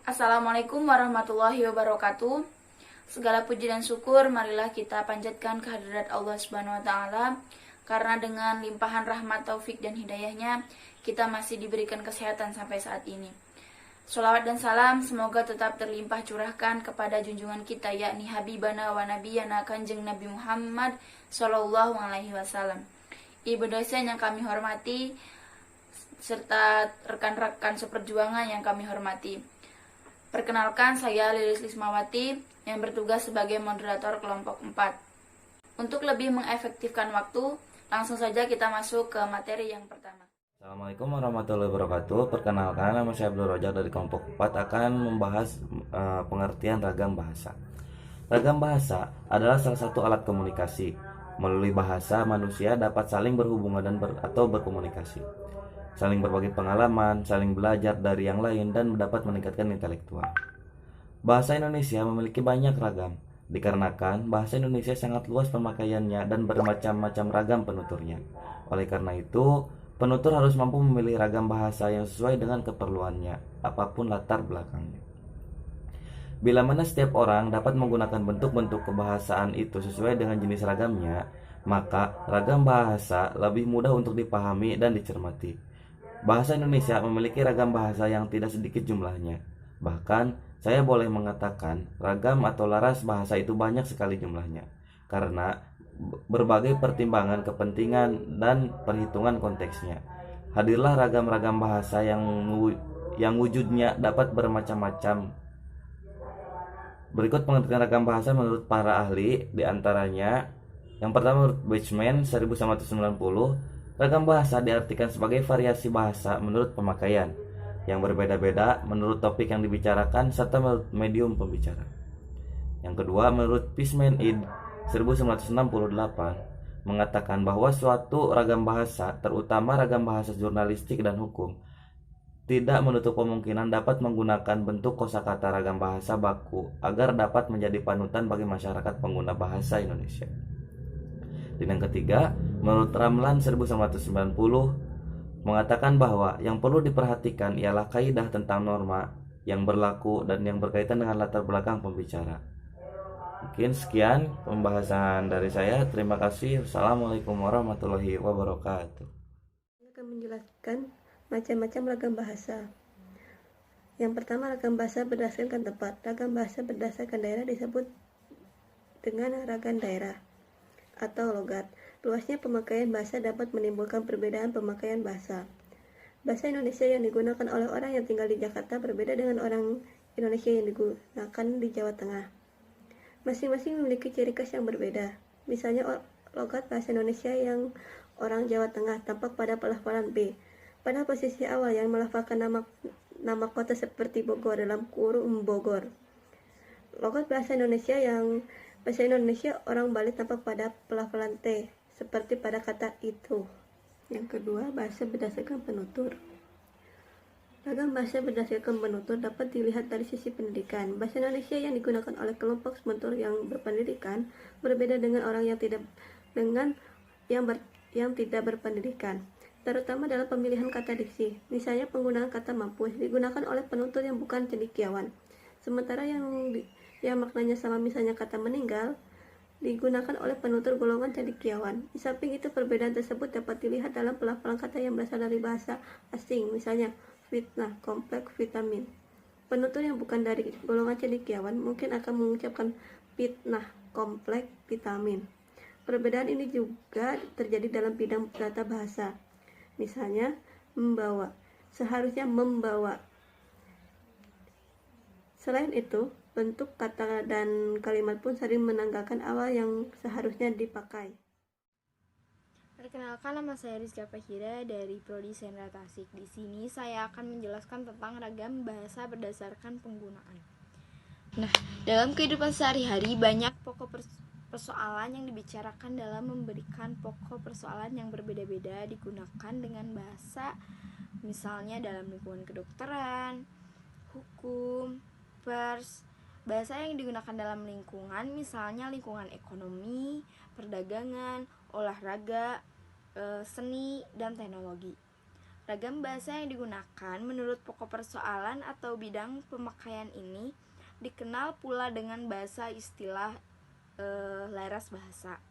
Assalamualaikum warahmatullahi wabarakatuh. Segala puji dan syukur marilah kita panjatkan kehadirat Allah Subhanahu wa taala, karena dengan limpahan rahmat, taufik dan hidayahnya kita masih diberikan kesehatan sampai saat ini. Sholawat dan salam semoga tetap terlimpah curahkan kepada junjungan kita, yakni Habibana wa Nabiyana Kanjeng Nabi Muhammad Sallallahu Alaihi Wasallam. Ibu dosen yang kami hormati, serta rekan-rekan seperjuangan yang kami hormati. Perkenalkan, saya Lilis Lismawati yang bertugas sebagai moderator kelompok 4. Untuk lebih mengefektifkan waktu, langsung saja kita masuk ke materi yang pertama. Assalamualaikum warahmatullahi wabarakatuh. Perkenalkan, nama saya Abdul Rojak dari kelompok 4 akan membahas pengertian ragam bahasa. Ragam bahasa adalah salah satu alat komunikasi. Melalui bahasa, manusia dapat saling berhubungan atau berkomunikasi, saling berbagi pengalaman, saling belajar dari yang lain, dan dapat meningkatkan intelektual. Bahasa Indonesia memiliki banyak ragam, dikarenakan bahasa Indonesia sangat luas pemakaiannya dan bermacam-macam ragam penuturnya. Oleh karena itu, penutur harus mampu memilih ragam bahasa yang sesuai dengan keperluannya, apapun latar belakangnya. Bila mana setiap orang dapat menggunakan bentuk-bentuk kebahasaan itu sesuai dengan jenis ragamnya, maka ragam bahasa lebih mudah untuk dipahami dan dicermati. Bahasa Indonesia memiliki ragam bahasa yang tidak sedikit jumlahnya. Bahkan, saya boleh mengatakan ragam atau laras bahasa itu banyak sekali jumlahnya, karena berbagai pertimbangan kepentingan dan perhitungan konteksnya. Hadirlah ragam-ragam bahasa yang wujudnya dapat bermacam-macam. Berikut pengertian ragam bahasa menurut para ahli, diantaranya yang pertama menurut Weizmann 1990, ragam bahasa diartikan sebagai variasi bahasa menurut pemakaian yang berbeda-beda menurut topik yang dibicarakan serta menurut medium pembicara. Yang kedua menurut Peaceman id 1968 mengatakan bahwa suatu ragam bahasa, terutama ragam bahasa jurnalistik dan hukum, tidak menutup kemungkinan dapat menggunakan bentuk kosakata ragam bahasa baku agar dapat menjadi panutan bagi masyarakat pengguna bahasa Indonesia. Dan yang ketiga, menurut Ramlan 1990 mengatakan bahwa yang perlu diperhatikan ialah kaidah tentang norma yang berlaku dan yang berkaitan dengan latar belakang pembicara. Mungkin sekian pembahasan dari saya. Terima kasih. Assalamualaikum warahmatullahi wabarakatuh. Saya akan menjelaskan macam-macam ragam bahasa. Yang pertama, ragam bahasa berdasarkan tempat. Ragam bahasa berdasarkan daerah disebut dengan ragam daerah atau logat. Luasnya pemakaian bahasa dapat menimbulkan perbedaan pemakaian bahasa. Bahasa Indonesia yang digunakan oleh orang yang tinggal di Jakarta berbeda dengan orang Indonesia yang digunakan di Jawa Tengah. Masing-masing memiliki ciri khas yang berbeda. Misalnya, logat bahasa Indonesia yang orang Jawa Tengah tampak pada pelafalan B, pada posisi awal yang melafalkan nama kota seperti Bogor dalam kurung Bogor. Logat bahasa Indonesia orang Bali tampak pada pelafalan T, seperti pada kata itu. Yang kedua, bahasa berdasarkan penutur. Ragam bahasa berdasarkan penutur dapat dilihat dari sisi pendidikan. Bahasa Indonesia yang digunakan oleh kelompok penutur yang berpendidikan berbeda dengan orang yang tidak berpendidikan, terutama dalam pemilihan kata diksi. Misalnya, penggunaan kata mampus digunakan oleh penutur yang bukan cendekiawan, sementara yang maknanya sama, misalnya kata meninggal, digunakan oleh penutur golongan cendekiawan. Di samping itu, perbedaan tersebut dapat dilihat dalam pelafalan kata yang berasal dari bahasa asing, misalnya fitnah, kompleks, vitamin. Penutur yang bukan dari golongan cendekiawan mungkin akan mengucapkan fitnah, kompleks, vitamin. Perbedaan ini juga terjadi dalam bidang tata bahasa. Misalnya, membawa, seharusnya membawa. Selain itu, bentuk kata dan kalimat pun sering menanggalkan awal yang seharusnya dipakai. Perkenalkan, nama saya Rizka Fahira dari Prodi Senra Tasik. Di sini saya akan menjelaskan tentang ragam bahasa berdasarkan penggunaan. Nah, dalam kehidupan sehari-hari banyak pokok persoalan yang dibicarakan. Dalam memberikan pokok persoalan yang berbeda-beda digunakan dengan bahasa, misalnya dalam lingkungan kedokteran, hukum, pers. Bahasa yang digunakan dalam lingkungan, misalnya lingkungan ekonomi, perdagangan, olahraga, seni, dan teknologi. Ragam bahasa yang digunakan menurut pokok persoalan atau bidang pemakaian ini dikenal pula dengan bahasa istilah laras bahasa.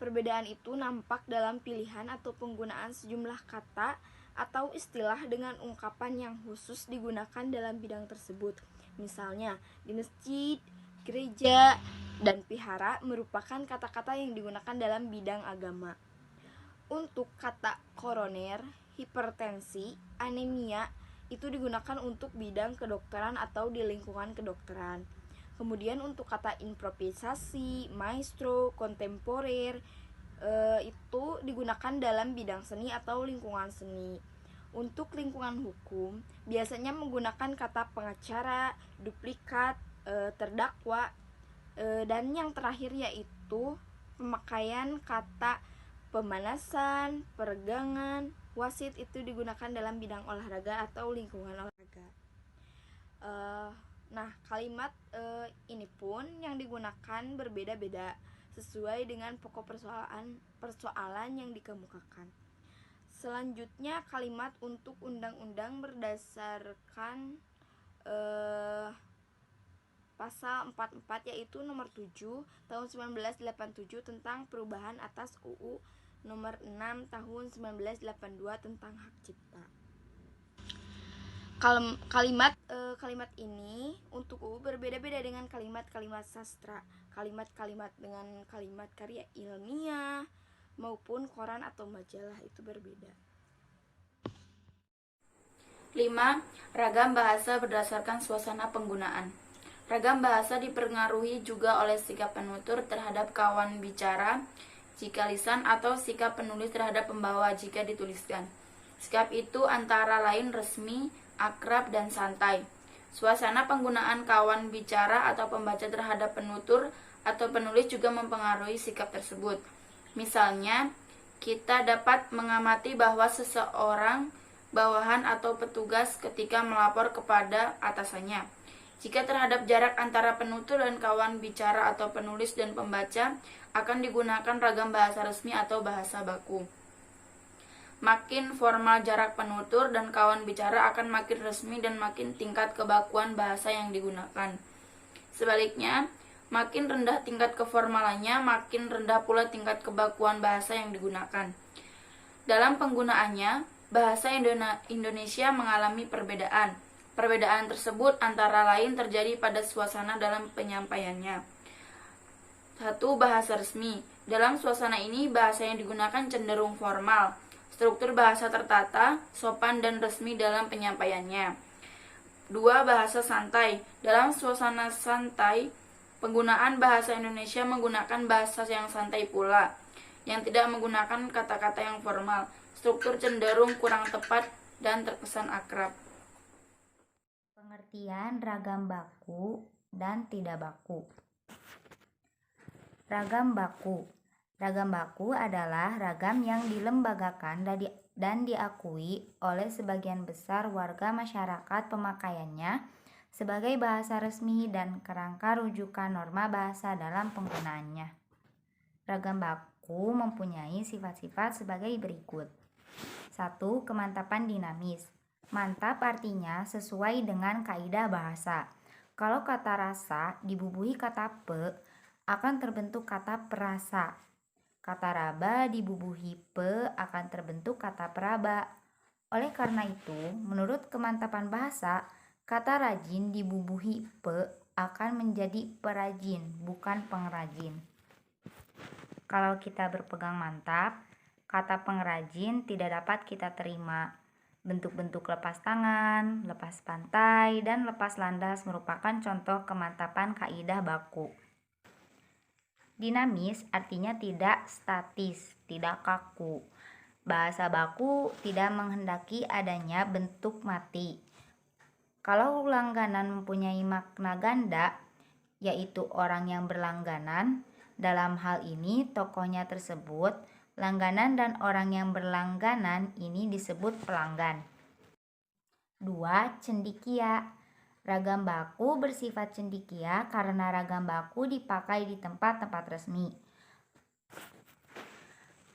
Perbedaan itu nampak dalam pilihan atau penggunaan sejumlah kata atau istilah dengan ungkapan yang khusus digunakan dalam bidang tersebut. Misalnya, di masjid, gereja, dan vihara merupakan kata-kata yang digunakan dalam bidang agama. Untuk kata koroner, hipertensi, anemia itu digunakan untuk bidang kedokteran atau di lingkungan kedokteran. Kemudian untuk kata improvisasi, maestro, kontemporer itu digunakan dalam bidang seni atau lingkungan seni. Untuk lingkungan hukum biasanya menggunakan kata pengacara, duplikat, terdakwa, dan yang terakhir yaitu pemakaian kata pemanasan, peregangan, wasit itu digunakan dalam bidang olahraga atau lingkungan olahraga. Nah, kalimat ini pun yang digunakan berbeda-beda sesuai dengan pokok persoalan yang dikemukakan. Selanjutnya, kalimat untuk undang-undang berdasarkan pasal 44 yaitu nomor 7 tahun 1987 tentang perubahan atas UU nomor 6 tahun 1982 tentang hak cipta. Kalimat ini untuk UU berbeda-beda dengan kalimat-kalimat sastra, kalimat-kalimat dengan kalimat karya ilmiah maupun koran atau majalah itu berbeda. 5. Ragam bahasa berdasarkan suasana penggunaan. Ragam bahasa dipengaruhi juga oleh sikap penutur terhadap kawan bicara jika lisan atau sikap penulis terhadap pembawa jika dituliskan. Sikap itu antara lain resmi, akrab, dan santai. Suasana penggunaan kawan bicara atau pembaca terhadap penutur atau penulis juga mempengaruhi sikap tersebut. Misalnya, kita dapat mengamati bahwa seseorang bawahan atau petugas ketika melapor kepada atasannya. Jika terhadap jarak antara penutur dan kawan bicara atau penulis dan pembaca akan digunakan ragam bahasa resmi atau bahasa baku. Makin formal jarak penutur dan kawan bicara akan makin resmi dan makin tingkat kebakuan bahasa yang digunakan. Sebaliknya, makin rendah tingkat keformalannya, makin rendah pula tingkat kebakuan bahasa yang digunakan. Dalam penggunaannya, bahasa Indonesia mengalami perbedaan. Perbedaan tersebut antara lain terjadi pada suasana dalam penyampaiannya. 1. Bahasa resmi. Dalam suasana ini, bahasa yang digunakan cenderung formal. Struktur bahasa tertata, sopan, dan resmi dalam penyampaiannya. 2. Bahasa santai. Dalam suasana santai, penggunaan bahasa Indonesia menggunakan bahasa yang santai pula, yang tidak menggunakan kata-kata yang formal. Struktur cenderung kurang tepat dan terkesan akrab. Pengertian ragam baku dan tidak baku. Ragam baku. Ragam baku adalah ragam yang dilembagakan dan diakui oleh sebagian besar warga masyarakat pemakaiannya sebagai bahasa resmi dan kerangka rujukan norma bahasa dalam penggunaannya. Ragam baku mempunyai sifat-sifat sebagai berikut. 1. Kemantapan dinamis. Mantap artinya sesuai dengan kaidah bahasa. Kalau kata rasa dibubuhi kata pe, akan terbentuk kata perasa. Kata raba dibubuhi pe akan terbentuk kata peraba. Oleh karena itu, menurut kemantapan bahasa, kata rajin dibubuhi pe akan menjadi perajin, bukan pengrajin. Kalau kita berpegang mantap, kata pengrajin tidak dapat kita terima. Bentuk-bentuk lepas tangan, lepas pantai, dan lepas landas merupakan contoh kemantapan kaidah baku. Dinamis artinya tidak statis, tidak kaku. Bahasa baku tidak menghendaki adanya bentuk mati. Kalau langganan mempunyai makna ganda, yaitu orang yang berlangganan, dalam hal ini tokohnya tersebut, langganan dan orang yang berlangganan ini disebut pelanggan. 2. Cendikia. Ragam baku bersifat cendikia karena ragam baku dipakai di tempat-tempat resmi.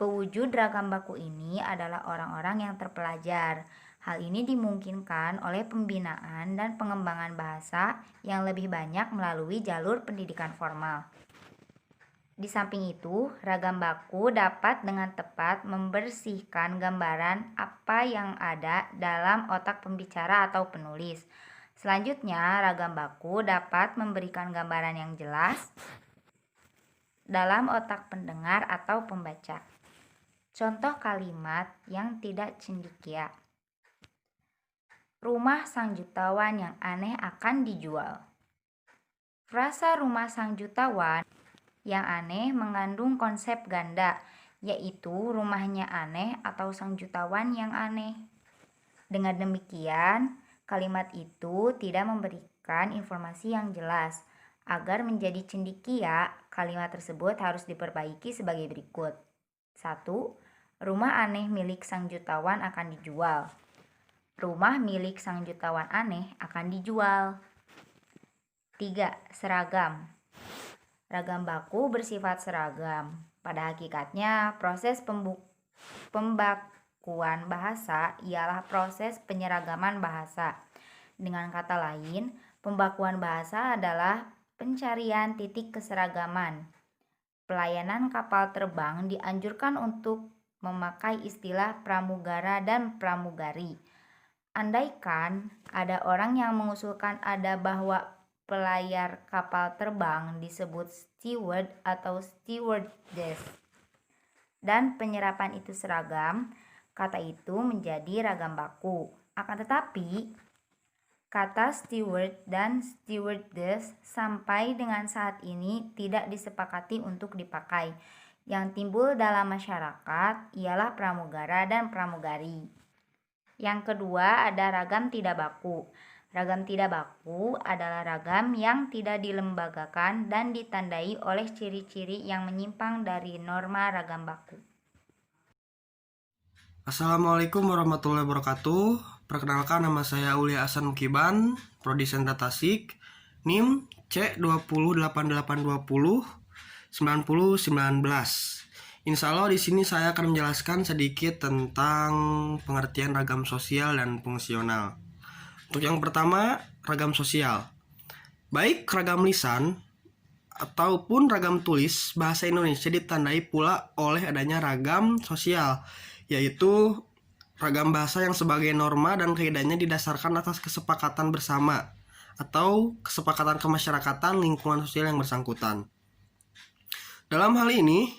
Pewujud ragam baku ini adalah orang-orang yang terpelajar. Hal ini dimungkinkan oleh pembinaan dan pengembangan bahasa yang lebih banyak melalui jalur pendidikan formal. Di samping itu, ragam baku dapat dengan tepat membersihkan gambaran apa yang ada dalam otak pembicara atau penulis. Selanjutnya, ragam baku dapat memberikan gambaran yang jelas dalam otak pendengar atau pembaca. Contoh kalimat yang tidak cendekia. Rumah sang jutawan yang aneh akan dijual. Frasa rumah sang jutawan yang aneh mengandung konsep ganda, yaitu rumahnya aneh atau sang jutawan yang aneh. Dengan demikian, kalimat itu tidak memberikan informasi yang jelas. Agar menjadi cendekia, kalimat tersebut harus diperbaiki sebagai berikut. 1. Rumah aneh milik sang jutawan akan dijual. Rumah milik sang jutawan aneh akan dijual. 3. Seragam. Ragam baku bersifat seragam. Pada hakikatnya, proses pembakuan bahasa ialah proses penyeragaman bahasa. Dengan kata lain, pembakuan bahasa adalah pencarian titik keseragaman. Pelayanan kapal terbang dianjurkan untuk memakai istilah pramugara dan pramugari. Andaikan ada orang yang mengusulkan ada bahwa pelayar kapal terbang disebut steward atau stewardess, dan penyerapan itu seragam, kata itu menjadi ragam baku. Akan tetapi, kata steward dan stewardess sampai dengan saat ini tidak disepakati untuk dipakai. Yang timbul dalam masyarakat ialah pramugara dan pramugari. Yang kedua ada ragam tidak baku. Ragam tidak baku adalah ragam yang tidak dilembagakan dan ditandai oleh ciri-ciri yang menyimpang dari norma ragam baku. Assalamualaikum warahmatullahi wabarakatuh. Perkenalkan, nama saya Aulia Hasan Mukiban, Prodi Sentra Tasik, NIM C2088209019. Insya Allah di sini saya akan menjelaskan sedikit tentang pengertian ragam sosial dan fungsional. Untuk yang pertama, ragam sosial. Baik ragam lisan ataupun ragam tulis, bahasa Indonesia ditandai pula oleh adanya ragam sosial, yaitu ragam bahasa yang sebagai norma dan kaidahnya didasarkan atas kesepakatan bersama atau kesepakatan kemasyarakatan lingkungan sosial yang bersangkutan. Dalam hal ini,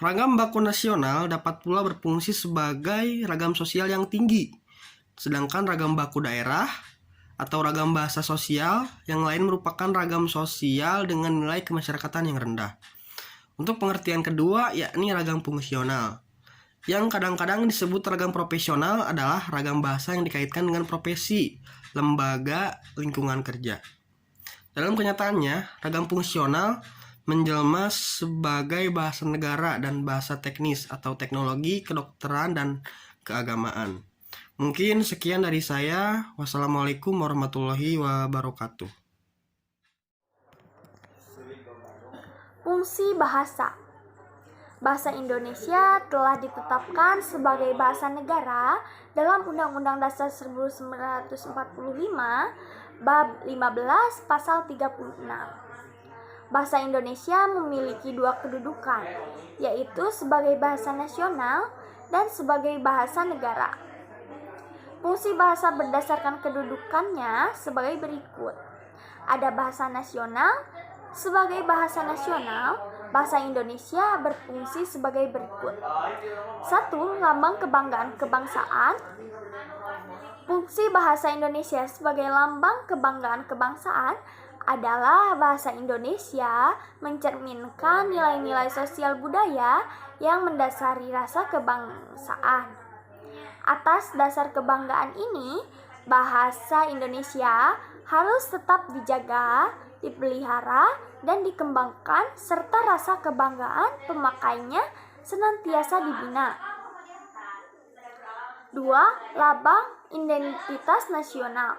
ragam baku nasional dapat pula berfungsi sebagai ragam sosial yang tinggi, sedangkan ragam baku daerah atau ragam bahasa sosial yang lain merupakan ragam sosial dengan nilai kemasyarakatan yang rendah. Untuk pengertian kedua, yakni ragam fungsional. Yang kadang-kadang disebut ragam profesional adalah ragam bahasa yang dikaitkan dengan profesi, lembaga, lingkungan kerja. Dalam kenyataannya, ragam fungsional menjelma sebagai bahasa negara dan bahasa teknis atau teknologi, kedokteran, dan keagamaan. Mungkin sekian dari saya. Wassalamualaikum warahmatullahi wabarakatuh. Fungsi bahasa. Bahasa Indonesia telah ditetapkan sebagai bahasa negara dalam Undang-Undang Dasar 1945 Bab 15 Pasal 36. Bahasa Indonesia memiliki dua kedudukan, yaitu sebagai bahasa nasional dan sebagai bahasa negara. Fungsi bahasa berdasarkan kedudukannya sebagai berikut. Ada bahasa nasional. Sebagai bahasa nasional, bahasa Indonesia berfungsi sebagai berikut. 1. Lambang kebanggaan kebangsaan. Fungsi bahasa Indonesia sebagai lambang kebanggaan kebangsaan adalah bahasa Indonesia mencerminkan nilai-nilai sosial budaya yang mendasari rasa kebangsaan. Atas dasar kebanggaan ini, bahasa Indonesia harus tetap dijaga, dipelihara, dan dikembangkan serta rasa kebanggaan pemakainya senantiasa dibina. 2. Lambang identitas nasional.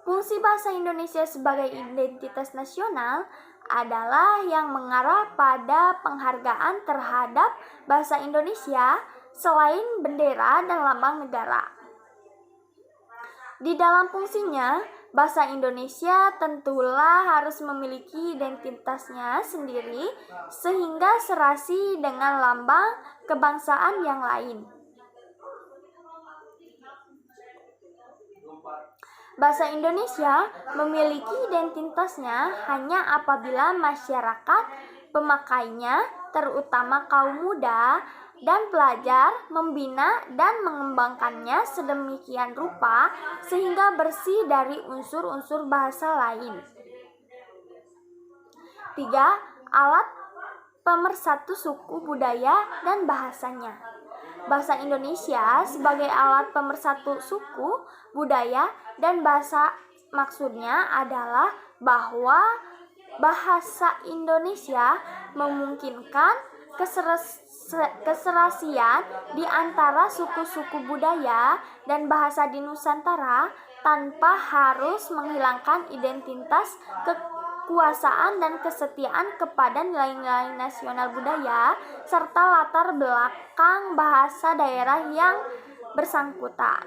Fungsi bahasa Indonesia sebagai identitas nasional adalah yang mengarah pada penghargaan terhadap bahasa Indonesia selain bendera dan lambang negara. Di dalam fungsinya, bahasa Indonesia tentulah harus memiliki identitasnya sendiri sehingga serasi dengan lambang kebangsaan yang lain. Bahasa Indonesia memiliki identitasnya hanya apabila masyarakat pemakainya, terutama kaum muda dan pelajar, membina dan mengembangkannya sedemikian rupa sehingga bersih dari unsur-unsur bahasa lain. 3. Alat pemersatu suku, budaya, dan bahasanya. Bahasa Indonesia sebagai alat pemersatu suku, budaya, dan bahasa maksudnya adalah bahwa bahasa Indonesia memungkinkan keserasian di antara suku-suku budaya dan bahasa di Nusantara tanpa harus menghilangkan identitas kekuasaan dan kesetiaan kepada nilai-nilai nasional budaya serta latar belakang bahasa daerah yang bersangkutan.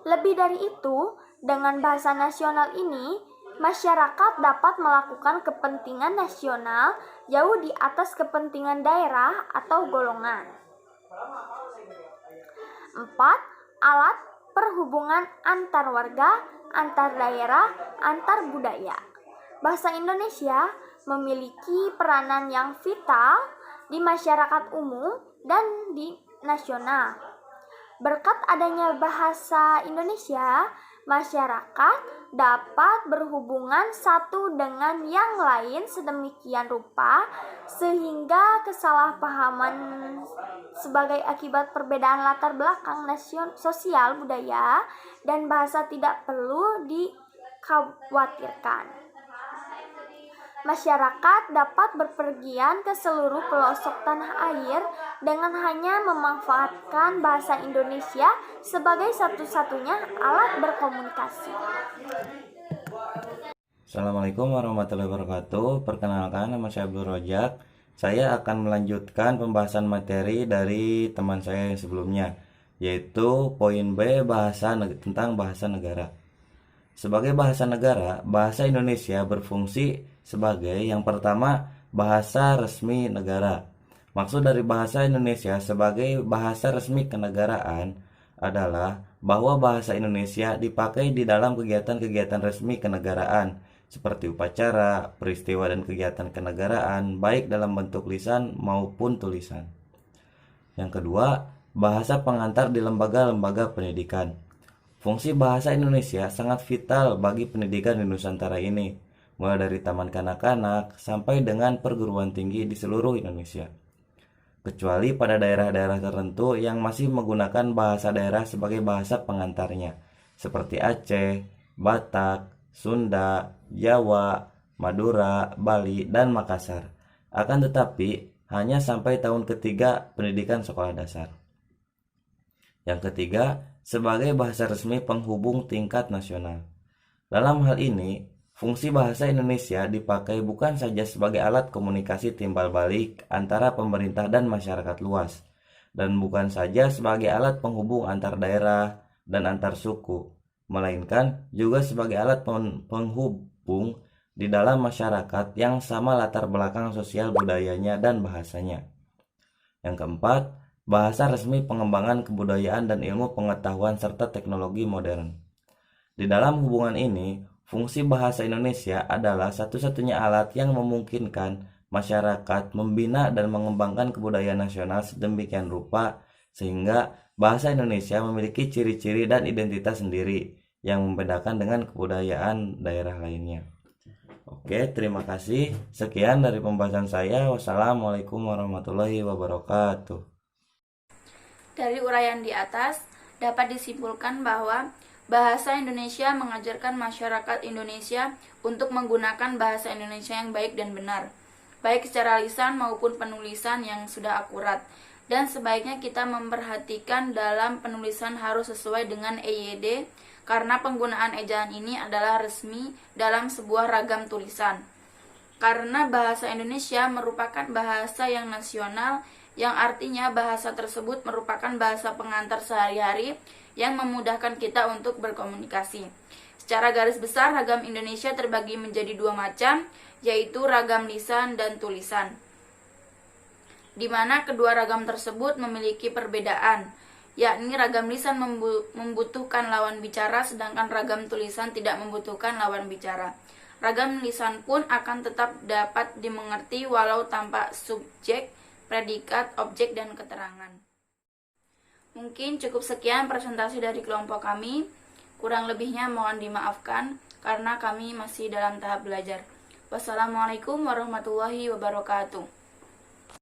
Lebih dari itu, dengan bahasa nasional ini, masyarakat dapat melakukan kepentingan nasional jauh di atas kepentingan daerah atau golongan. 4. Alat perhubungan antar warga, antar daerah, antar budaya. Bahasa Indonesia memiliki peranan yang vital di masyarakat umum dan di nasional. Berkat adanya bahasa Indonesia, masyarakat dapat berhubungan satu dengan yang lain sedemikian rupa sehingga kesalahpahaman sebagai akibat perbedaan latar belakang sosial, budaya, dan bahasa tidak perlu dikhawatirkan. Masyarakat dapat berpergian ke seluruh pelosok tanah air dengan hanya memanfaatkan bahasa Indonesia sebagai satu-satunya alat berkomunikasi. Assalamualaikum warahmatullahi wabarakatuh. Perkenalkan, nama saya Abdul Rojak. Saya akan melanjutkan pembahasan materi dari teman saya yang sebelumnya, yaitu poin B, tentang bahasa negara. Sebagai bahasa negara, bahasa Indonesia berfungsi sebagai yang pertama, bahasa resmi negara. Maksud dari bahasa Indonesia sebagai bahasa resmi kenegaraan adalah bahwa bahasa Indonesia dipakai di dalam kegiatan-kegiatan resmi kenegaraan seperti upacara, peristiwa, dan kegiatan kenegaraan baik dalam bentuk lisan maupun tulisan. Yang kedua, bahasa pengantar di lembaga-lembaga pendidikan. Fungsi bahasa Indonesia sangat vital bagi pendidikan di Nusantara ini, mulai dari taman kanak-kanak sampai dengan perguruan tinggi di seluruh Indonesia. Kecuali pada daerah-daerah tertentu yang masih menggunakan bahasa daerah sebagai bahasa pengantarnya, seperti Aceh, Batak, Sunda, Jawa, Madura, Bali, dan Makassar. Akan tetapi, hanya sampai tahun ketiga pendidikan sekolah dasar. Yang ketiga, sebagai bahasa resmi penghubung tingkat nasional. Dalam hal ini, fungsi bahasa Indonesia dipakai bukan saja sebagai alat komunikasi timbal balik antara pemerintah dan masyarakat luas, dan bukan saja sebagai alat penghubung antar daerah dan antar suku, melainkan juga sebagai alat penghubung di dalam masyarakat yang sama latar belakang sosial budayanya dan bahasanya. Yang keempat, bahasa resmi pengembangan kebudayaan dan ilmu pengetahuan serta teknologi modern. Di dalam hubungan ini, fungsi bahasa Indonesia adalah satu-satunya alat yang memungkinkan masyarakat membina dan mengembangkan kebudayaan nasional sedemikian rupa sehingga bahasa Indonesia memiliki ciri-ciri dan identitas sendiri yang membedakan dengan kebudayaan daerah lainnya. Oke, terima kasih. Sekian dari pembahasan saya. Wassalamualaikum warahmatullahi wabarakatuh. Dari uraian di atas, dapat disimpulkan bahwa bahasa Indonesia mengajarkan masyarakat Indonesia untuk menggunakan bahasa Indonesia yang baik dan benar, baik secara lisan maupun penulisan yang sudah akurat. Dan sebaiknya kita memperhatikan dalam penulisan harus sesuai dengan EYD karena penggunaan ejaan ini adalah resmi dalam sebuah ragam tulisan. Karena bahasa Indonesia merupakan bahasa yang nasional, yang artinya bahasa tersebut merupakan bahasa pengantar sehari-hari yang memudahkan kita untuk berkomunikasi. Secara garis besar, ragam Indonesia terbagi menjadi dua macam, yaitu ragam lisan dan tulisan, di mana kedua ragam tersebut memiliki perbedaan, yakni ragam lisan membutuhkan lawan bicara, sedangkan ragam tulisan tidak membutuhkan lawan bicara. Ragam lisan pun akan tetap dapat dimengerti walau tanpa subjek, predikat, objek, dan keterangan. Mungkin cukup sekian presentasi dari kelompok kami. Kurang lebihnya mohon dimaafkan karena kami masih dalam tahap belajar. Wassalamualaikum warahmatullahi wabarakatuh.